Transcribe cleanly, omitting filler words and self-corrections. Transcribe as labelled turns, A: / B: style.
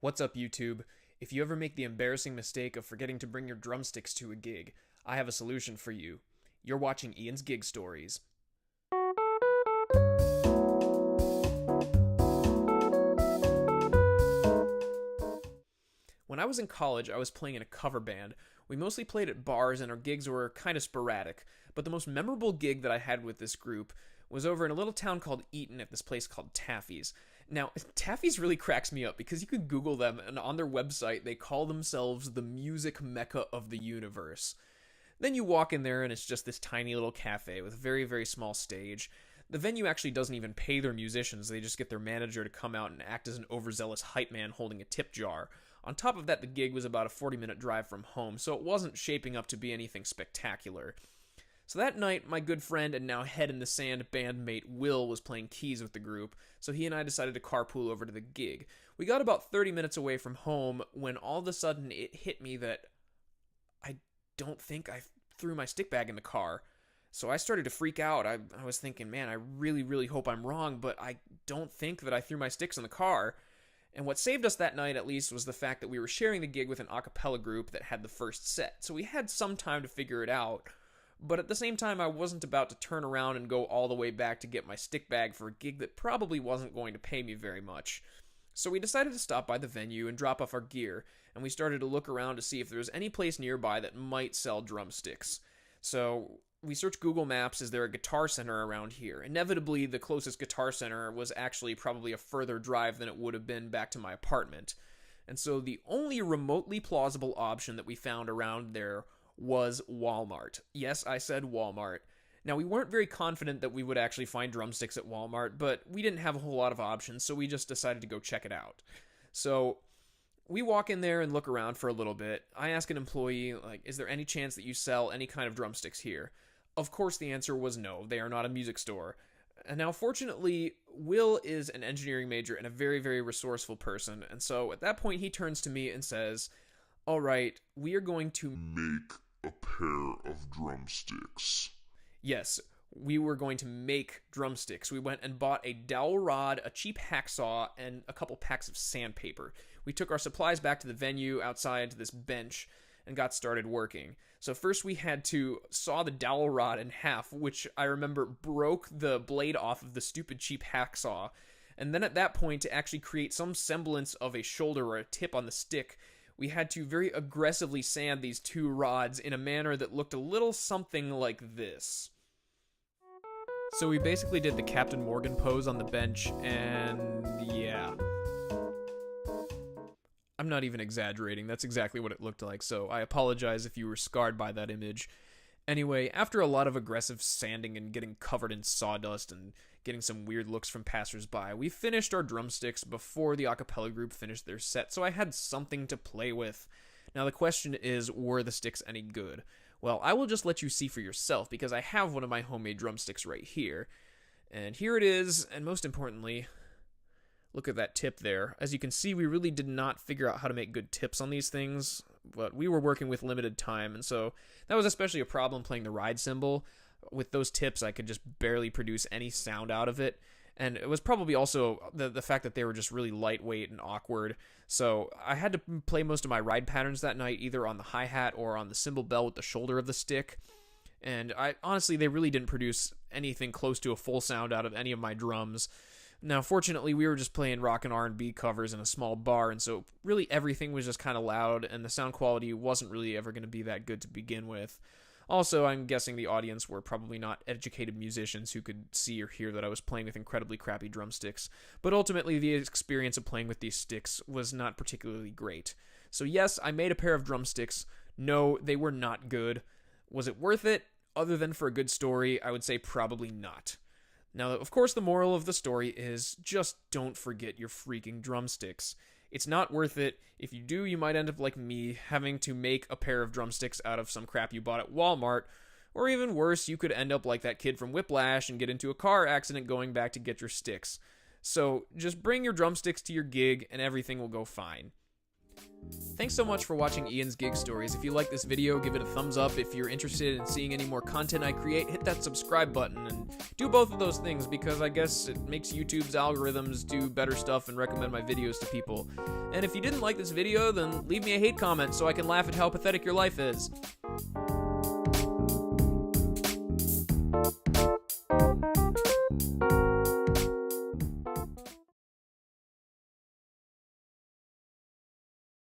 A: What's up, YouTube? If you ever make the embarrassing mistake of forgetting to bring your drumsticks to a gig, I have a solution for you. You're watching Ian's Gig Stories. When I was in college, I was playing in a cover band. We mostly played at bars and our gigs were kind of sporadic, but the most memorable gig that I had with this group was over in a little town called Eaton at this place called Taffy's. Now, Taffy's really cracks me up because you could Google them, and on their website, they call themselves the music mecca of the universe. Then you walk in there, and it's just this tiny little cafe with a very, very small stage. The venue actually doesn't even pay their musicians, they just get their manager to come out and act as an overzealous hype man holding a tip jar. On top of that, the gig was about a 40-minute drive from home, so it wasn't shaping up to be anything spectacular. So that night, my good friend and now head in the sand bandmate Will was playing keys with the group, so he and I decided to carpool over to the gig. We got about 30 minutes away from home when all of a sudden it hit me that I don't think I threw my stick bag in the car. So I started to freak out. I was thinking, man, I really, really hope I'm wrong, but I don't think that I threw my sticks in the car. And what saved us that night, at least, was the fact that we were sharing the gig with an a cappella group that had the first set, so we had some time to figure it out. But at the same time, I wasn't about to turn around and go all the way back to get my stick bag for a gig that probably wasn't going to pay me very much. So we decided to stop by the venue and drop off our gear, and we started to look around to see if there was any place nearby that might sell drumsticks. So we searched Google Maps, is there a Guitar Center around here? Inevitably, the closest Guitar Center was actually probably a further drive than it would have been back to my apartment. And so the only remotely plausible option that we found around there was Walmart. Yes, I said Walmart. Now, we weren't very confident that we would actually find drumsticks at Walmart, but we didn't have a whole lot of options, so we just decided to go check it out. So we walk in there and look around for a little bit. I ask an employee, is there any chance that you sell any kind of drumsticks here? Of course, the answer was no. They are not a music store. And now, fortunately, Will is an engineering major and a very, very resourceful person, and so at that point, he turns to me and says, all right, we are going to
B: make a pair of drumsticks.
A: Yes, we were going to make drumsticks. We went and bought a dowel rod, a cheap hacksaw, and a couple packs of sandpaper. We took our supplies back to the venue outside to this bench and got started working. So first we had to saw the dowel rod in half, which I remember broke the blade off of the stupid cheap hacksaw. And then at that point, to actually create some semblance of a shoulder or a tip on the stick, we had to very aggressively sand these two rods in a manner that looked a little something like this. So we basically did the Captain Morgan pose on the bench, and yeah. I'm not even exaggerating, that's exactly what it looked like, so I apologize if you were scarred by that image. Anyway, after a lot of aggressive sanding and getting covered in sawdust and getting some weird looks from passersby, we finished our drumsticks before the a cappella group finished their set, so I had something to play with. Now the question is, were the sticks any good? Well, I will just let you see for yourself, because I have one of my homemade drumsticks right here. And here it is, and most importantly, look at that tip there. As you can see, we really did not figure out how to make good tips on these things, but we were working with limited time, and so that was especially a problem playing the ride cymbal. With those tips, I could just barely produce any sound out of it, and it was probably also the fact that they were just really lightweight and awkward, so I had to play most of my ride patterns that night either on the hi-hat or on the cymbal bell with the shoulder of the stick, and honestly, they really didn't produce anything close to a full sound out of any of my drums. Now, fortunately, we were just playing rock and R&B covers in a small bar, and so really everything was just kind of loud, and the sound quality wasn't really ever going to be that good to begin with. Also, I'm guessing the audience were probably not educated musicians who could see or hear that I was playing with incredibly crappy drumsticks, but ultimately the experience of playing with these sticks was not particularly great. So yes, I made a pair of drumsticks. No, they were not good. Was it worth it? Other than for a good story, I would say probably not. Now, of course, the moral of the story is just don't forget your freaking drumsticks. It's not worth it. If you do, you might end up like me, having to make a pair of drumsticks out of some crap you bought at Walmart, or even worse, you could end up like that kid from Whiplash and get into a car accident going back to get your sticks. So just bring your drumsticks to your gig and everything will go fine. Thanks so much for watching Ian's Gig Stories. If you like this video, give it a thumbs up. If you're interested in seeing any more content I create, hit that subscribe button, and do both of those things because I guess it makes YouTube's algorithms do better stuff and recommend my videos to people. And if you didn't like this video, then leave me a hate comment so I can laugh at how pathetic your life is.